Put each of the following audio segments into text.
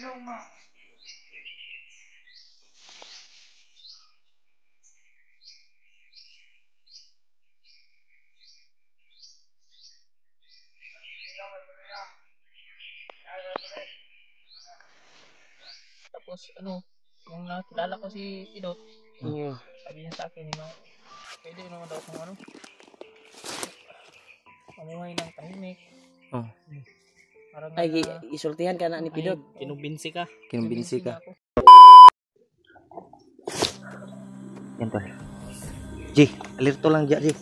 Tapos ano, kung nakilala ko si Pidot, sabi niya sa akin, pwede naman daw kung ano, mamuhay ng tahimik. Parang ay isultihan ka na ni Pidot. Kinumbinsi ka. Kinumbinsi ka. Yan tol. Ji, alerto lang dyan, Ji.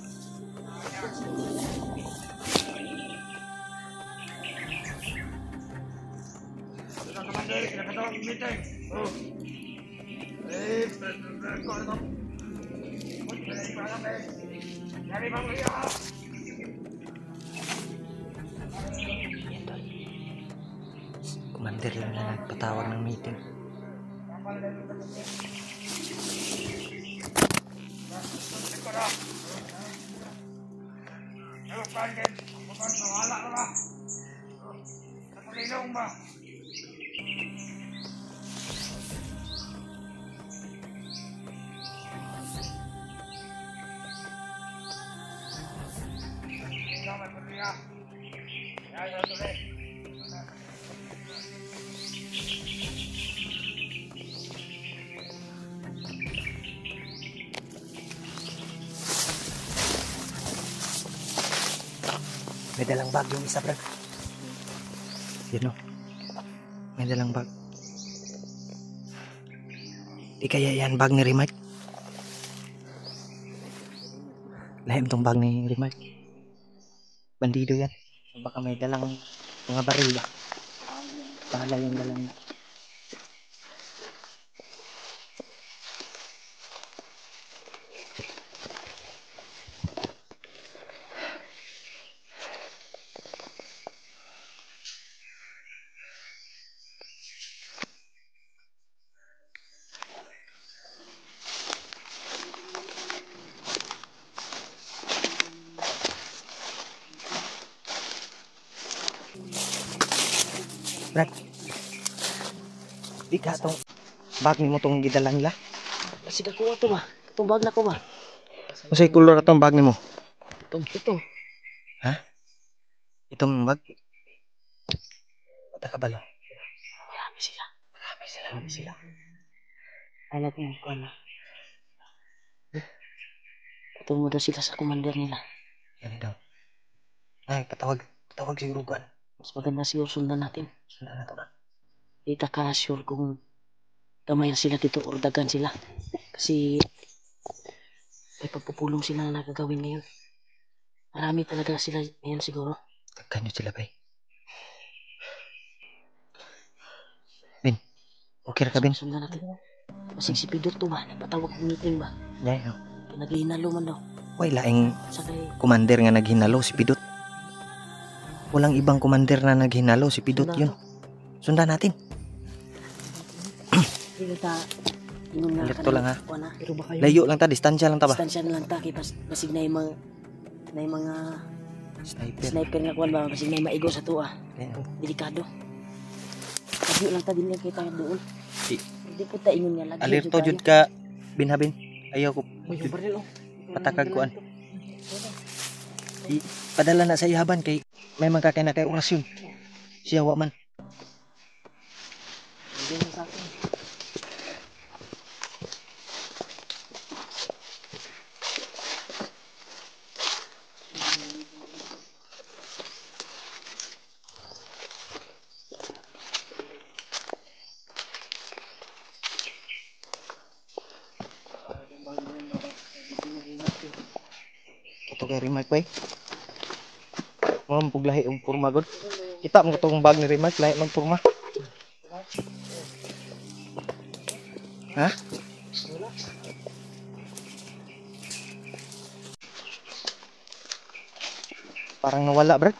Commander lang na nagpatawag ng meeting. May dalang bag yung isa, brad. Yun o. May dalang bag. Di kaya yan bag ni Rimac? Lahim tong bag ni Rimac. Bandido yan. Baka may dalang mga baril ba? Bahala yung dalang. Brad, di ka itong bag ni mo itong gidalang nila. Kasi kakuha to ba? Itong bag na ko ba? Masay kulor itong bag ni mo? Ito. Ha? Itong bag? Bata ka ba lang? Marami sila. Anak mo ko na. Patungo daw sila sa commander nila. Yan daw. Ay, patawag siguro ko. Mas maganda siguro sundan natin. Sundan na ito na. Di ta ka sure kung gamayan sila dito or dagan sila. Kasi may pagpupulong sila na nagagawin ngayon. Marami talaga sila ngayon siguro. Kanyo sila ba? Bin, okay ra ka, Bin? Sundan natin. Masig si Pidot to ba? Nagpatawag ng meeting ba? Yan o. Naghihinalo man daw. Way laing Sakay. commander nga naghinalo si Pidot. Walang ibang commander na naghinalo si Pidot yun. Sundan natin. Hindi ta. Alerto lang ha. Pero baka yung Layo lang ta, distansya lang ta ba? distansya na lang ta. Kaya basig na yung mga sniper nga kuwan ba? Basig na yung maigo sa tuwa. Delikado. Layo lang ta, din lang kita doon. Hindi ko ta ingon nga lagi. Alerto jud ka, Bin Habin. Ayaw ko Yung baril patakag kuan. Padala na sa ihaban kay may magkakay na kay orasyon. Siya wa man. Hindi na sa akin. Ito kay Rimac bay. Mo puglahi ang porma god. Kita mo tong bag ni Rimac lahi mag porma. Ha? Parang nawala, Brad.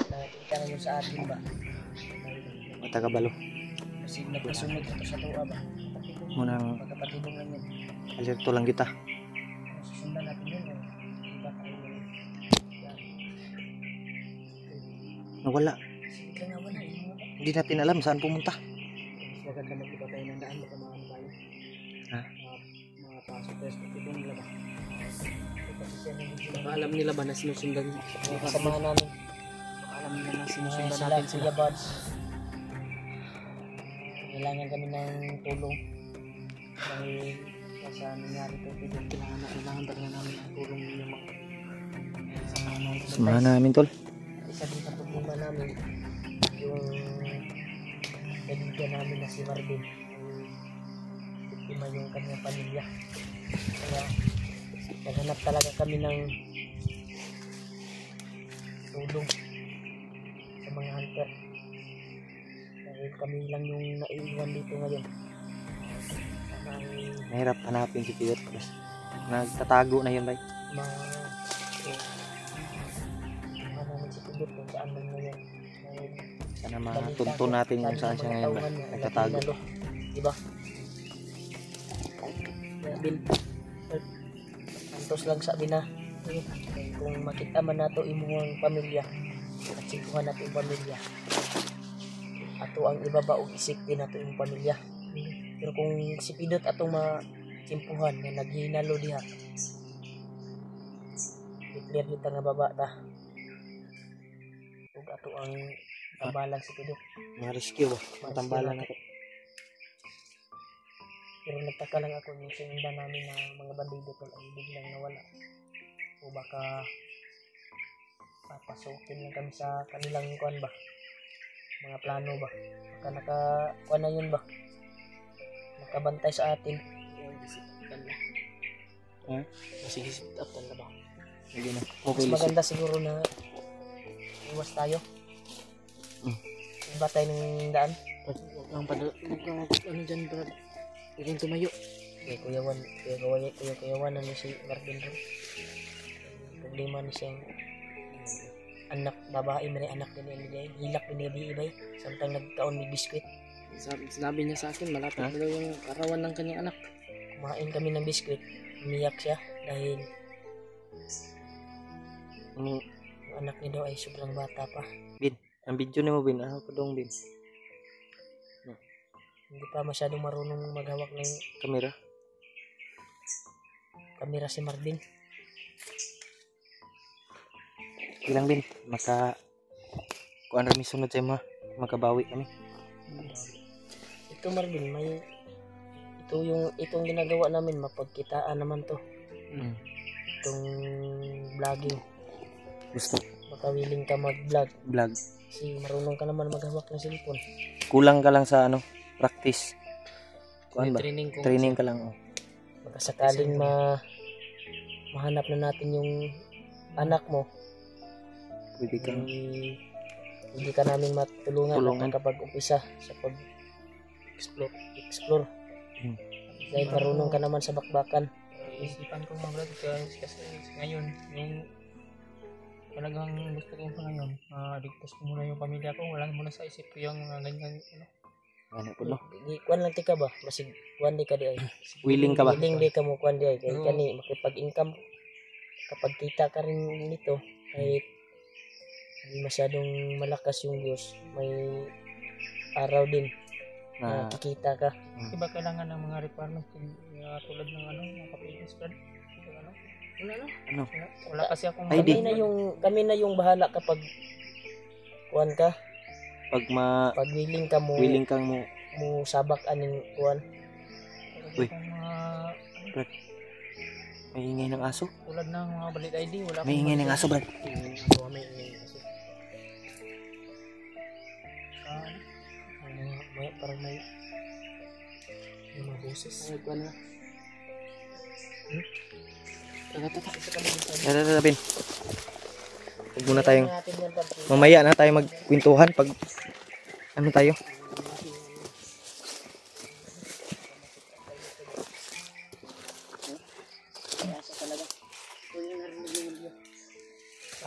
Nakita na yung sa atin ba? Patagabalo. Kasi nagkasunod ito sa tuwa ba? Munang Magkapatidong lang yun. alerto lang kita. Susundan natin yun. Iba tayo. Yan. Nawala. Sige nga wala. Hindi natin alam saan pumunta. Mas maganda mag-iba tayo ng daan. Baka mga ano tayo. Ha? Mga pasok tayo sa patidong nila ba? Baka alam nila ba na sinusundan? Kasamahan namin. Baka alam nila na sinusundan natin sila. Kailangan kami ng tulong. Dahil sa nangyari po dito, kailangan talaga namin ang tulong ninyo mga Samahan namin tol. isa din sa problema namin yung kaibigan namin na si Marvin, biktima yung kanyang pamilya, kaya naghanap talaga kami ng tulong sa mga hunter dahil kami lang yung naiiwan dito ngayon. Mahirap hanapin si Pidot. Nagtatago na yun bay. Namin si Pidot kung saan lang ngayon. Sana matunto natin kung saan siya ngayon ba. Nagtatago. Diba? Bin, antos lang sabi na kung makita man nato imuhang pamilya at sikuhan nato yung pamilya ato ang ibaba o isipin nato yung pamilya. Pero kung si Pidot atong masimpuhan na naghinalo diha, declare kita nga baba ta. Ug ato ang tambalan si Pidot. Mga-rescue ba? Matambalan ako. Pero nagtaka lang ako yung sinundan namin na mga bandido tol ay biglang nawala. O baka papasukin lang kami sa kanilang kuan ba? Mga plano ba? Baka nakakuan na yun ba? Nakabantay sa atin. Ha? Sige, sit up na ba? Sige na. Mas maganda siguro na iwas tayo. Iba tayo ng daan. Ang ano dyan bro? Huwag tumayo. Kuya Wan na si Marvin doon. Problema na siyang anak, babae may anak din nila. Hilak din nila ibay. Samtang nagkaon may biskwit. Sinabi niya sa akin, malapit na daw yung karawan ng kanyang anak. Kumain kami ng biskwit. Umiyak siya dahil yung anak niya daw ay sobrang bata pa. Bin, ang video ni mo Bin. Ano ko dong Bin? Hindi pa masyadong marunong maghawak ng kamera si Marvin. Ilang Bin, kuan rami sunod sa mga makabawi kami. Ito Marvin, itong ginagawa namin, mapagkitaan naman to. Itong vlogging. Gusto. Baka willing ka mag-vlog. Vlog. Kasi marunong ka naman maghawak ng cellphone. Kulang ka lang sa practice. Kuan ba? Training ka lang. Oh. Baka sakaling mahanap na natin yung anak mo. Hindi ka namin matulungan kapag umpisa sa pag-explore. Dahil marunong ka naman sa bakbakan. Isipan ko mag-vlog kasi ngayon yung talagang gusto ko pa ngayon, ligtas ko muna yung pamilya ko, wala muna sa isip ko yung ganyan ano po no? Kuan lang tika ba? Masig kuan di ka di ay. Willing ka ba? Willing di ka mo kuan di ay. Kaya kani makipag-income kapag kita ka rin nito kahit hindi masyadong malakas yung views, may araw din na kikita ka. Iba kailangan ng mga requirements tulad ng mga papilis friend. Wala kasi akong kami na yung bahala kapag kuan ka. Pag willing kang mo sabak aning kuan. Uy. May ingay ng aso? Tulad ng mga balit ID, wala. May ingay ng aso, Brad. Parang may mga boses. Ay, kuan na. Tara, Bin. Huwag muna tayong mamaya na tayo magkwentuhan pag ano tayo.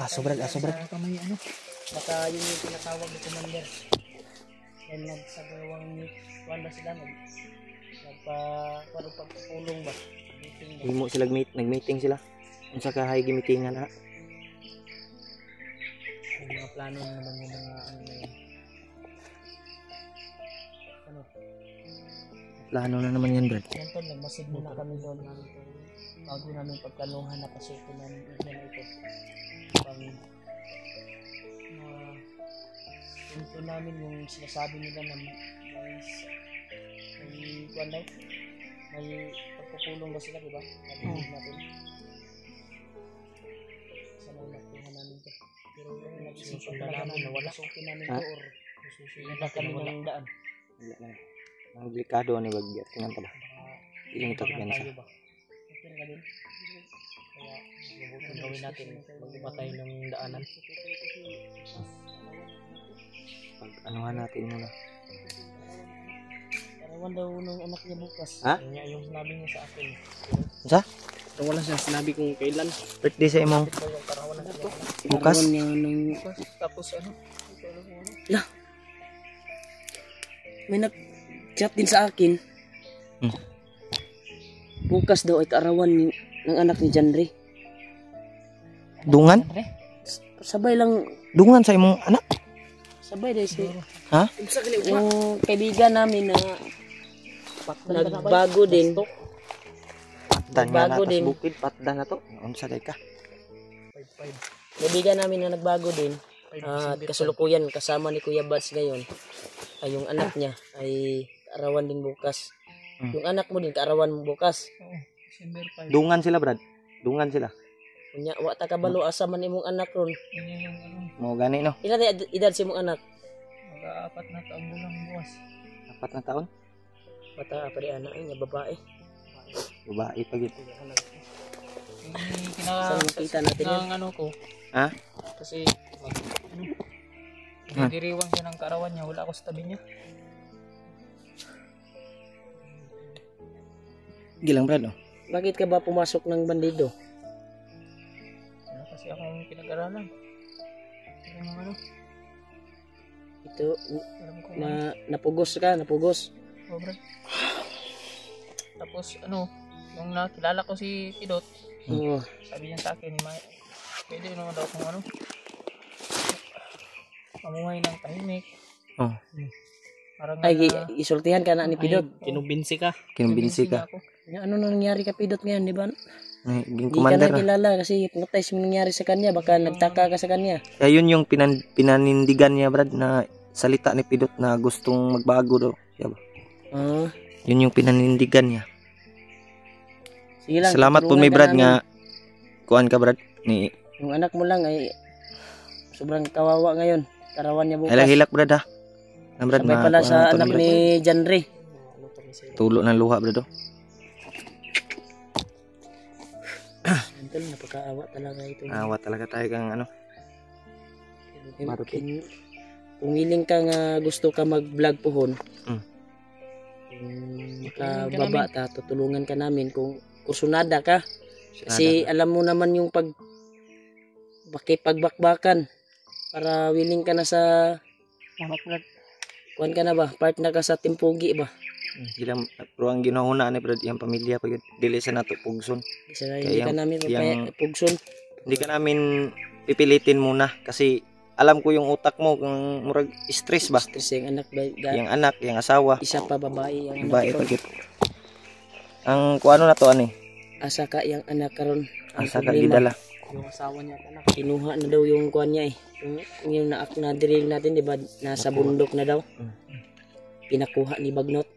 Aso Brad. Baka yun yung tinatawag ni Commander. And nagsagawang wala sila pagpapulong ba? Meeting ba? Himo sila nag-meeting sila. Unsa ka hay gimitingan na? Yung mga plano naman yung mga ano na yun. Ano? Plano na naman yan, Brad. Yan tol, nagmasid muna kami doon. Bago namin pagplanuhan na pasukin namin na ito. Ito namin yung sinasabi nila na may kuwan daw. May pagpupulong ba sila, diba? Narinig natin. Sana nakuha namin ito. Pero yung nagsisimpan na namin na wala. Susukin namin ito or susukin na kami ng daan. Wala na. Ang delikado ni Bagyat. Tingnan ka ba? Ilang ito kagansa. Okay na din. Kaya ang gawin natin, mag-iba tayo ng daanan. Pag-anuhan natin muna. Parawan daw ng anak niya bukas. Ha? Yan yung sinabi niya sa akin. Sa? Pero wala siyang sinabi kung kailan. Birthday sa imong Ito yung parawan na ito. bukas? Parawan niya ng bukas. Tapos ano? Lah. May nag-chat din sa akin. Bukas daw ay kaarawan ng anak ni Janre. Dungan? Sabay lang. Dungan sa imong anak? Sabay dahil si Ha? yung kaibigan namin na nagbago din. Patdan nga na Bago tas din. bukid. Patdan na to. Unsa day ka? Kaibigan namin na nagbago din. At kasulukuyan kasama ni Kuya Bads ngayon. Ay yung anak niya ay kaarawan din bukas. Yung anak mo din kaarawan mo bukas. Dungan sila, Brad. Dungan sila. Kunya wa ta kabalo asa man imong anak ron. Mo gani no. Ila na edad si imong anak? Mag-4 na taon mo lang buwas. 4 na taon. Bata pa rin anak niya babae. Babae pa gid. Saan makita natin yan? Ano ko. Ha? Kasi diriwang siya ng kaarawan niya. Wala ako sa tabi niya. Gilang, Brad. Oh. Bakit ka ba pumasok ng bandido? Wala kasi akong pinag-aralan. Ano? Ito Alam ko napugos ka, napugos. Sobra. Tapos ano, nung nakilala ko si Pidot, Oo. sabi niya sa akin, pwede naman daw kung ano, mamuhay ng tahimik. Oh. Parang Ay, isultihan ka na ni Pidot. kinumbinsi ka. Kinumbinsi ka. Ako. Ano na nangyari ka Pidot ngayon, di ba? Ging Hindi ka commander na na. kilala kasi putay mo nangyari sa kanya. Baka nagtaka ka sa kanya. Kaya yun yung pinanindigan niya, Brad, na salita ni Pidot na gustong magbago daw. Siya ba? Yun yung pinanindigan niya. Sige lang. Salamat po tutulungan may ka Brad namin. nga kuan ka, Brad. Ni Yung anak mo lang ay sobrang kawawa ngayon. Karawan niya bukas. hilak Brad ha. Na Brad Sabay pala kuan sa to anak Brad. ni Janre. Tulo ng luha, Brad. Oh. Tol, napakaawa talaga ito. Awa talaga tayo kang ano. Maruti. Kung willing ka nga gusto ka mag-vlog pohon, makababa ta, tutulungan ka namin kung kursunada ka. Kasi alam mo naman yung pagbakbakan para willing ka na sa kuan ka na ba? Partner ka sa timpugi ba? Ilang pero ang ginahuna ni Brad yung pamilya pa yun. Dili sa nato pugson. Kasi hindi ka yung- namin yung- pugson. Hindi ka namin pipilitin muna kasi alam ko yung utak mo kung murag stress ba. Kasi yung anak ba, Yung anak, yung asawa, isa pa babae yung babae anak pa karon. gid. Ang kuano na to ani, Asa ka yung anak karon. Ang asa ka problema, gidala. Yung asawa niya at anak. kinuha na daw yung kuan niya eh. Yung na-drill natin, di ba? Nasa bundok na daw. Pinakuha ni Bagnot.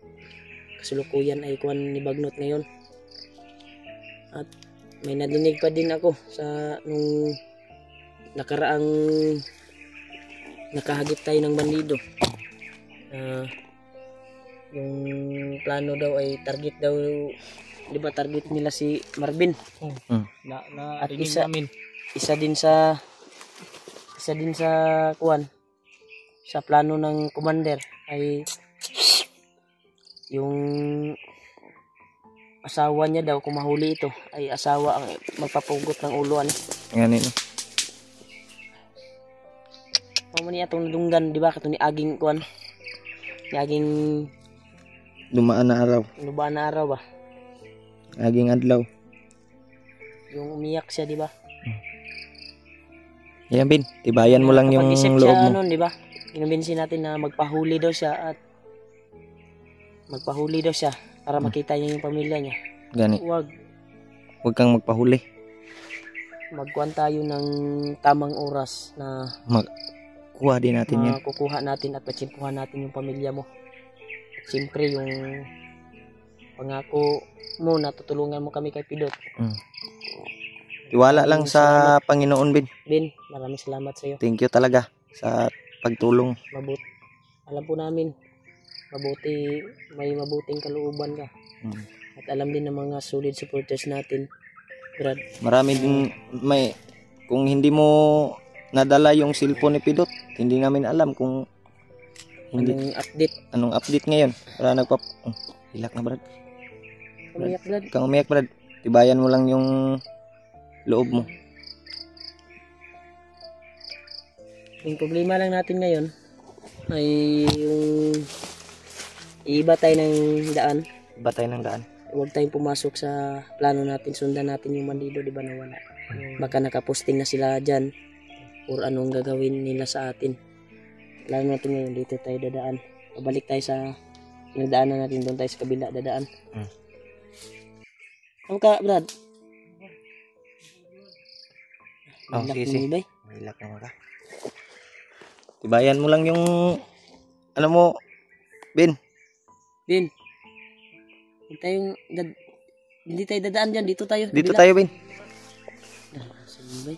Kasulukuyan ay kuan ni Bagnot ngayon. At may nadinig pa din ako sa nung nakaraang nakahagip tayo ng bandido. Yung plano daw ay target daw, di ba target nila si Marvin. At Narinig isa- namin. isa din sa kuan sa plano ng commander ay yung asawa niya daw kung mahuli ito ay asawa ang magpapugot ng uluan. Ngani no. Mamo niya atong nadunggan di ba kato ni aging kuan Laging Dumaan na araw. lubaan na araw ba? Laging adlaw. Yung umiyak siya, di ba? Yan, Bin. Tibayan mo lang yung Kapag-isip loob siya mo. noon, di ba? Kinumbinsin natin na magpahuli daw siya para makita niya yung pamilya niya. Gani. Huwag Huwag kang magpahuli. magkuhan tayo ng tamang oras na Kuha din natin yan. makukuha natin at matsimpuhan natin yung pamilya mo. At siyempre yung pangako mo na tutulungan mo kami kay Pidot. Tiwala lang sa Panginoon, Bin. Ben, maraming salamat sa iyo. Thank you talaga sa pagtulong. Alam po namin may mabuting kalooban ka. At alam din ng mga solid supporters natin, Brad. Marami din kung hindi mo nadala yung cellphone ni Pidot, hindi namin alam kung anong update ngayon. Para hilak na, Brad. Umiyak, Brad. Kang umiyak, Brad. Tibayan mo lang yung loob mo. Yung problema lang natin ngayon ay yung iba tayo ng daan. Iba tayo ng daan. Huwag tayong pumasok sa plano natin. Sundan natin yung bandido, di ba, na wala. Baka nakaposting na sila dyan or anong gagawin nila sa atin. Lalo natin ngayon, dito tayo dadaan. Pabalik tayo sa pinagdaanan natin, doon tayo sa kabila dadaan. Ano ka, Brad? Sige. Hilak naman ka. Tibayan mo lang yung mo, Bin. Bin, hindi tayo dadaan dyan. Dito tayo. Dito kabila. tayo, Bin. Sige, bay.